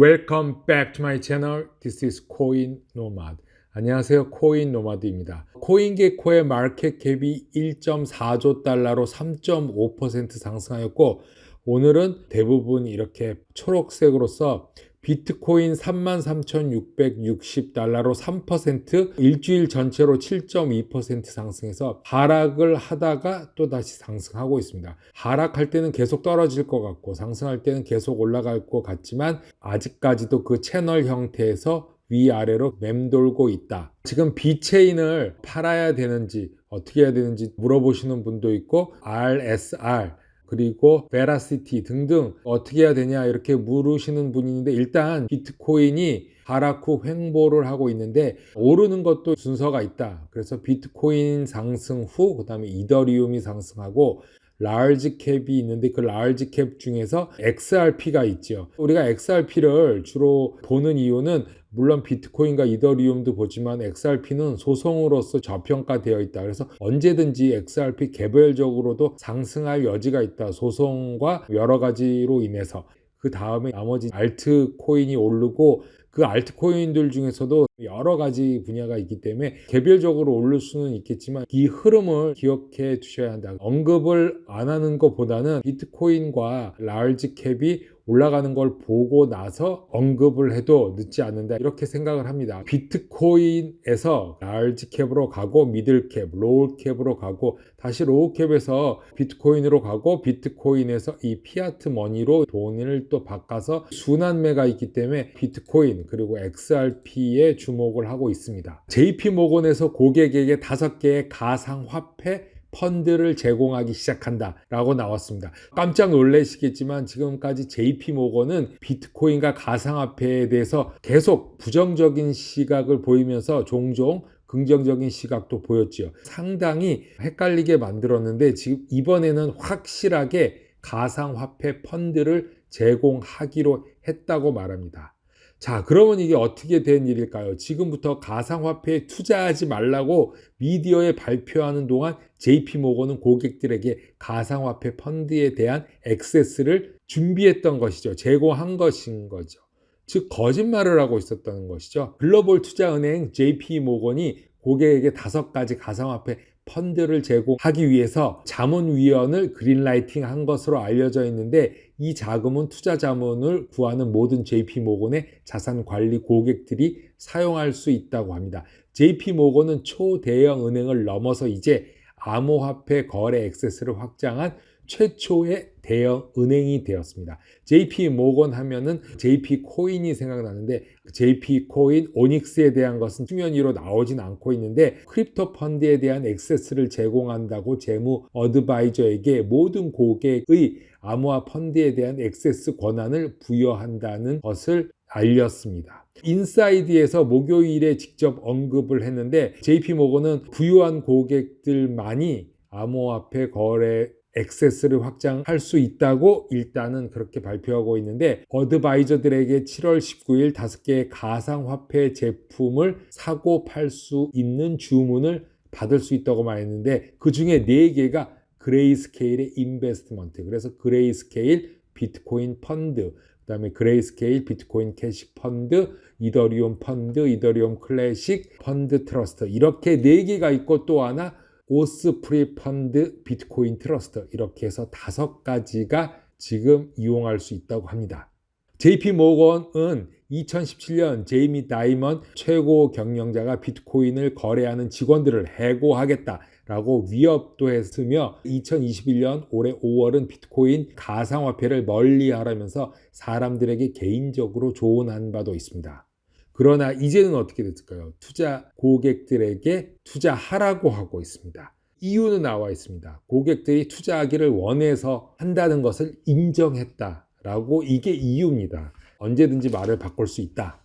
Welcome back to my channel. This is 코인 노마드. 안녕하세요. 코인 노마드입니다. 코인게코의 마켓 캡이 1.4조 달러로 3.5% 상승하였고, 오늘은 대부분 이렇게 초록색으로서 비트코인 33,660달러로 3%, 일주일 전체로 7.2% 상승해서 하락을 하다가 또 다시 상승하고 있습니다. 하락할 때는 계속 떨어질 것 같고 상승할 때는 계속 올라갈 것 같지만 아직까지도 그 채널 형태에서 위아래로 맴돌고 있다. 지금 비체인을 팔아야 되는지 어떻게 해야 되는지 물어보시는 분도 있고, RSR 그리고 베라시티 등등 어떻게 해야 되냐 이렇게 물으시는 분이 있는데, 일단 비트코인이 하락 후 횡보를 하고 있는데 오르는 것도 순서가 있다. 그래서 비트코인 상승 후 그다음에 이더리움이 상승하고 라지 캡이 있는데, 그 라지 캡 중에서 XRP가 있죠. 우리가 XRP를 주로 보는 이유는, 물론 비트코인과 이더리움도 보지만 XRP는 소송으로서 저평가되어 있다. 그래서 언제든지 XRP 개별적으로도 상승할 여지가 있다. 소송과 여러 가지로 인해서. 그 다음에 나머지 알트코인이 오르고, 그 알트코인들 중에서도 여러 가지 분야가 있기 때문에 개별적으로 오를 수는 있겠지만 이 흐름을 기억해 두셔야 한다. 언급을 안 하는 것보다는 비트코인과 라지 캡이 올라가는 걸 보고 나서 언급을 해도 늦지 않는다, 이렇게 생각을 합니다. 비트코인에서 라지 캡으로 가고 미들 캡, 로우 캡으로 가고 다시 로우 캡에서 비트코인으로 가고 비트코인에서 이 피아트 머니로 돈을 또 바꿔서 순환매가 있기 때문에 비트코인 그리고 XRP에 주목을 하고 있습니다. JP모건에서 고객에게 5개의 가상화폐 펀드를 제공하기 시작한다 라고 나왔습니다. 깜짝 놀라시겠지만 지금까지 JP모건은 비트코인과 가상화폐에 대해서 계속 부정적인 시각을 보이면서 종종 긍정적인 시각도 보였지요. 상당히 헷갈리게 만들었는데 지금 이번에는 확실하게 가상화폐 펀드를 제공하기로 했다고 말합니다. 자, 그러면 이게 어떻게 된 일일까요? 지금부터 가상화폐에 투자하지 말라고 미디어에 발표하는 동안 JP모건은 고객들에게 가상화폐 펀드에 대한 액세스를 준비했던 것이죠. 제공한 것인 거죠. 즉, 거짓말을 하고 있었다는 것이죠. 글로벌 투자은행 JP모건이 고객에게 5가지 가상화폐 펀드를 제공하기 위해서 자문위원을 그린라이팅 한 것으로 알려져 있는데, 이 자금은 투자 자문을 구하는 모든 JP모건의 자산관리 고객들이 사용할 수 있다고 합니다. JP모건은 초대형 은행을 넘어서 이제 암호화폐 거래 액세스를 확장한 최초의 대형 은행이 되었습니다. JP모건 하면은 JP코인이 생각나는데, JP코인, 오닉스에 대한 것은 수면 위로 나오진 않고 있는데, 크립토 펀드에 대한 액세스를 제공한다고 재무 어드바이저에게 모든 고객의 암호화 펀드에 대한 액세스 권한을 부여한다는 것을 알렸습니다. 인사이드에서 목요일에 직접 언급을 했는데, JP모건은 부유한 고객들만이 암호화폐 거래 액세스를 확장할 수 있다고 일단은 그렇게 발표하고 있는데, 어드바이저들에게 7월 19일 5개의 가상화폐 제품을 사고 팔 수 있는 주문을 받을 수 있다고 말했는데, 그 중에 4개가 그레이스케일의 인베스트먼트, 그래서 그레이스케일 비트코인 펀드, 그 다음에 그레이스케일 비트코인 캐시 펀드, 이더리움 펀드, 이더리움 클래식 펀드 트러스트, 이렇게 4개가 있고, 또 하나 오스프리 펀드 비트코인 트러스트, 이렇게 해서 5가지가 지금 이용할 수 있다고 합니다. JP모건은 2017년 제이미 다이먼 최고 경영자가 비트코인을 거래하는 직원들을 해고하겠다라고 위협도 했으며, 2021년 올해 5월은 비트코인 가상화폐를 멀리하라면서 사람들에게 개인적으로 조언한 바도 있습니다. 그러나 이제는 어떻게 됐을까요? 투자 고객들에게 투자하라고 하고 있습니다. 이유는 나와 있습니다. 고객들이 투자하기를 원해서 한다는 것을 인정했다라고, 이게 이유입니다. 언제든지 말을 바꿀 수 있다.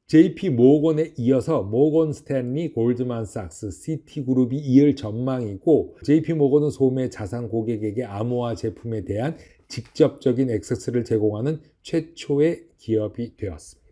JP모건에 이어서 모건 스탠리, 골드만삭스, 시티그룹이 이을 전망이고, JP모건은 소매 자산 고객에게 암호화 제품에 대한 직접적인 액세스를 제공하는 최초의 기업이 되었습니다.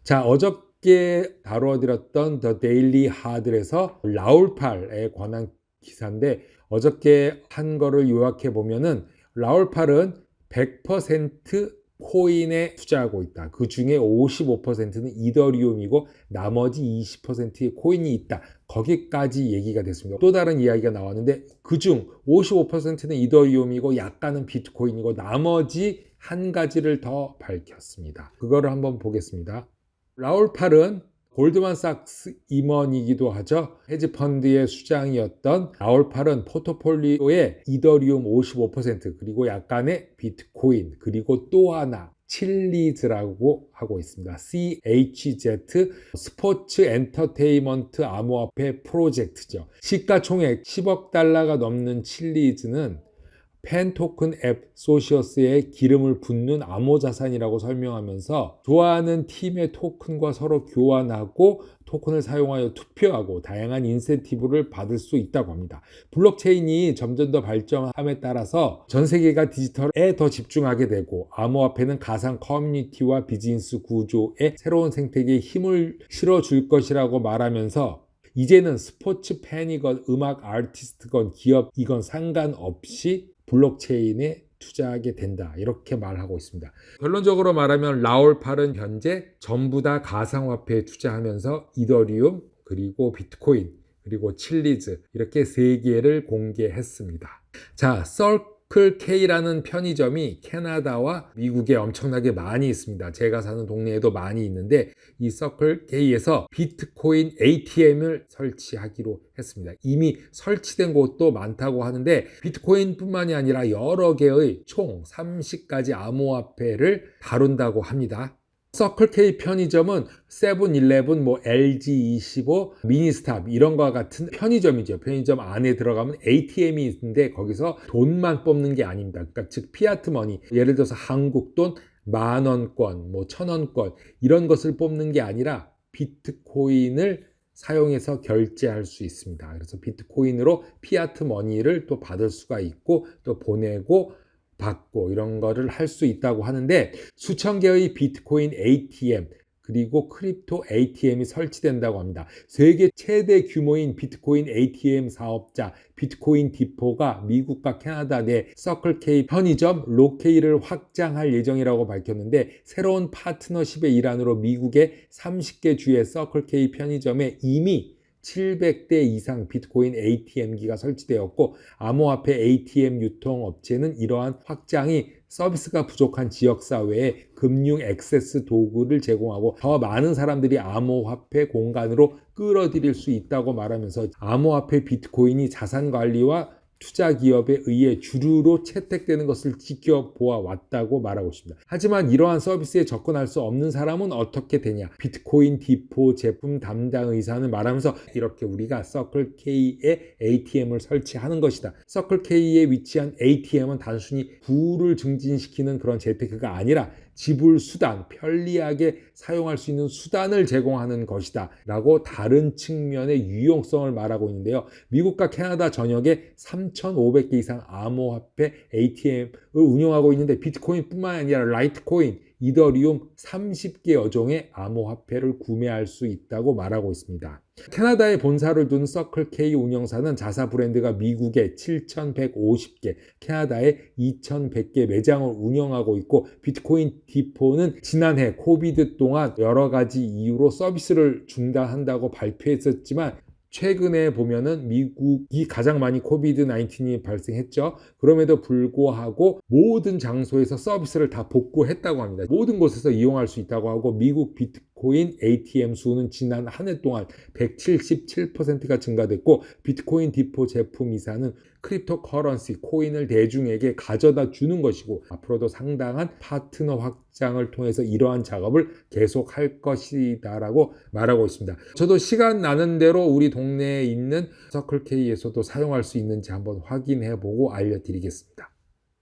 자, 어저께 다뤄드렸던 더 데일리 하들에서 라울팔에 관한 기사인데, 어저께 한 거를 요약해 보면은 라울팔은 100% 코인에 투자하고 있다. 그 중에 55%는 이더리움이고 나머지 20%의 코인이 있다. 거기까지 얘기가 됐습니다. 또 다른 이야기가 나왔는데 그중 55%는 이더리움이고 약간은 비트코인이고 나머지 한 가지를 더 밝혔습니다. 그거를 한번 보겠습니다. 라울 팔은 골드만삭스 임원이기도 하죠. 헤지펀드의 수장이었던 라울 팔은 포트폴리오에 이더리움 55% 그리고 약간의 비트코인 그리고 또 하나 칠리즈라고 하고 있습니다. CHZ 스포츠 엔터테인먼트 암호화폐 프로젝트죠. 시가총액 10억 달러가 넘는 칠리즈는 펜토큰 앱 소시어스에 기름을 붓는 암호자산이라고 설명하면서 좋아하는 팀의 토큰과 서로 교환하고 토큰을 사용하여 투표하고 다양한 인센티브를 받을 수 있다고 합니다. 블록체인이 점점 더 발전함에 따라서 전 세계가 디지털에 더 집중하게 되고 암호화폐는 가상 커뮤니티와 비즈니스 구조의 새로운 생태계에 힘을 실어줄 것이라고 말하면서 이제는 스포츠 팬이건 음악 아티스트건 기업이건 상관없이 블록체인에 투자하게 된다 이렇게 말하고 있습니다. 결론적으로 말하면 라울 팔은 현재 전부 다 가상화폐에 투자하면서 이더리움 그리고 비트코인 그리고 칠리즈 이렇게 세 개를 공개했습니다. 자, 서클K라는 편의점이 캐나다와 미국에 엄청나게 많이 있습니다. 제가 사는 동네에도 많이 있는데 이 서클K에서 비트코인 ATM을 설치하기로 했습니다. 이미 설치된 곳도 많다고 하는데 비트코인뿐만이 아니라 여러 개의 총 30가지 암호화폐를 다룬다고 합니다. 서클K 편의점은 세븐일레븐, LG25, 미니스탑 이런 거와 같은 편의점이죠. 편의점 안에 들어가면 ATM이 있는데 거기서 돈만 뽑는 게 아닙니다. 그러니까 즉 피아트 머니, 예를 들어서 한국 돈 10,000원권, 1,000원권 이런 것을 뽑는 게 아니라 비트코인을 사용해서 결제할 수 있습니다. 그래서 비트코인으로 피아트 머니를 또 받을 수가 있고 또 보내고 받고 이런 거를 할 수 있다고 하는데 수천 개의 비트코인 ATM 그리고 크립토 ATM이 설치된다고 합니다. 세계 최대 규모인 비트코인 ATM 사업자 비트코인 디포가 미국과 캐나다 내 서클K 편의점 로케이를 확장할 예정이라고 밝혔는데 새로운 파트너십의 일환으로 미국의 30개 주의 서클K 편의점에 이미 700대 이상 비트코인 ATM기가 설치되었고 암호화폐 ATM 유통업체는 이러한 확장이 서비스가 부족한 지역사회에 금융 액세스 도구를 제공하고 더 많은 사람들이 암호화폐 공간으로 끌어들일 수 있다고 말하면서 암호화폐 비트코인이 자산관리와 투자 기업에 의해 주류로 채택되는 것을 지켜보아 왔다고 말하고 있습니다. 하지만 이러한 서비스에 접근할 수 없는 사람은 어떻게 되냐? 비트코인 디포 제품 담당 의사는 말하면서 이렇게 우리가 서클K에 ATM을 설치하는 것이다. 서클K에 위치한 ATM은 단순히 부를 증진시키는 그런 재테크가 아니라 지불 수단, 편리하게 사용할 수 있는 수단을 제공하는 것이다 라고 다른 측면의 유용성을 말하고 있는데요. 미국과 캐나다 전역에 3,500개 이상 암호화폐 ATM을 운영하고 있는데 비트코인뿐만 아니라 라이트코인, 이더리움 30개 여종의 암호화폐를 구매할 수 있다고 말하고 있습니다. 캐나다에 본사를 둔 서클K 운영사는 자사 브랜드가 미국에 7,150개, 캐나다에 2,100개 매장을 운영하고 있고 비트코인 디포는 지난해 코비드 동안 여러 가지 이유로 서비스를 중단한다고 발표했었지만 최근에 보면은 미국이 가장 많이 코비드-19이 발생했죠. 그럼에도 불구하고 모든 장소에서 서비스를 다 복구했다고 합니다. 모든 곳에서 이용할 수 있다고 하고 미국 비트코인 ATM 수는 지난 한 해 동안 177%가 증가됐고 비트코인 디포 제품 이사는 크립토 커런시, 코인을 대중에게 가져다 주는 것이고 앞으로도 상당한 파트너 확장을 통해서 이러한 작업을 계속할 것이다 라고 말하고 있습니다. 저도 시간 나는 대로 우리 동네에 있는 서클K에서도 사용할 수 있는지 한번 확인해 보고 알려드리겠습니다.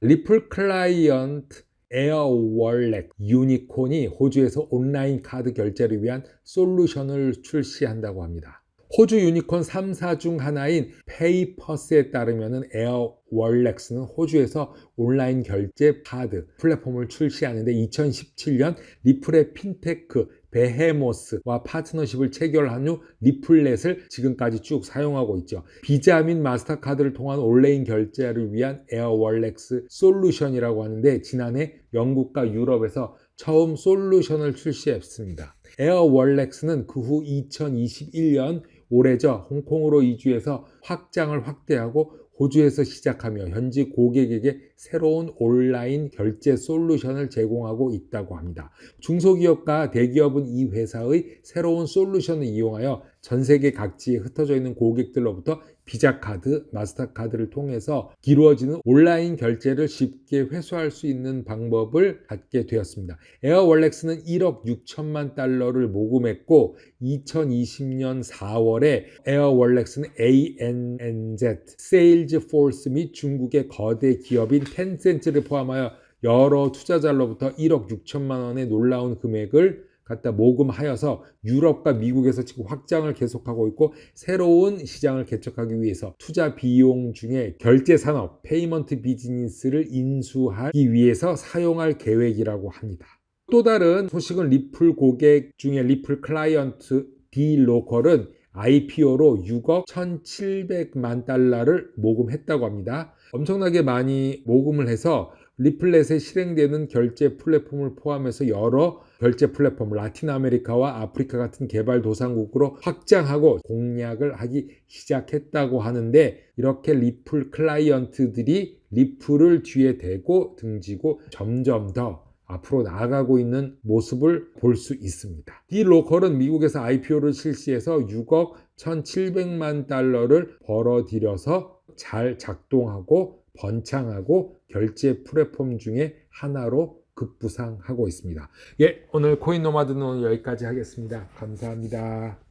리플 클라이언트 에어 월렛 유니콘이 호주에서 온라인 카드 결제를 위한 솔루션을 출시한다고 합니다. 호주 유니콘 3사 중 하나인 페이퍼스에 따르면 에어월렉스는 호주에서 온라인 결제 카드 플랫폼을 출시하는데 2017년 리플의 핀테크 베헤모스와 파트너십을 체결한 후 리플렛을 지금까지 쭉 사용하고 있죠. 비자 및 마스터카드를 통한 온라인 결제를 위한 에어월렉스 솔루션이라고 하는데 지난해 영국과 유럽에서 처음 솔루션을 출시했습니다. 에어월렉스는 그 후 2021년 올해죠. 홍콩으로 이주해서 확장을 확대하고 호주에서 시작하며 현지 고객에게 새로운 온라인 결제 솔루션을 제공하고 있다고 합니다. 중소기업과 대기업은 이 회사의 새로운 솔루션을 이용하여 전 세계 각지에 흩어져 있는 고객들로부터 비자카드, 마스터카드를 통해서 이루어지는 온라인 결제를 쉽게 회수할 수 있는 방법을 갖게 되었습니다. 에어월렉스는 1억 6천만 달러를 모금했고 2020년 4월에 에어월렉스는 ANNZ, 세일즈포스 및 중국의 거대 기업인 텐센트를 포함하여 여러 투자자로부터 1억 6천만 원의 놀라운 금액을 갖다 모금하여서 유럽과 미국에서 지금 확장을 계속하고 있고 새로운 시장을 개척하기 위해서 투자 비용 중에 결제 산업, 페이먼트 비즈니스를 인수하기 위해서 사용할 계획이라고 합니다. 또 다른 소식은 리플 고객 중에 리플 클라이언트 디로컬은 IPO로 6억 1,700만 달러를 모금했다고 합니다. 엄청나게 많이 모금을 해서 리플렛에 실행되는 결제 플랫폼을 포함해서 여러 결제 플랫폼, 라틴 아메리카와 아프리카 같은 개발도상국으로 확장하고 공략을 하기 시작했다고 하는데 이렇게 리플 클라이언트들이 리플을 뒤에 대고 등지고 점점 더 앞으로 나아가고 있는 모습을 볼 수 있습니다. 디로컬은 미국에서 IPO를 실시해서 6억 1,700만 달러를 벌어들여서 잘 작동하고 번창하고 결제 플랫폼 중에 하나로 급부상하고 있습니다. 예, 오늘 코인 노마드는 여기까지 하겠습니다. 감사합니다.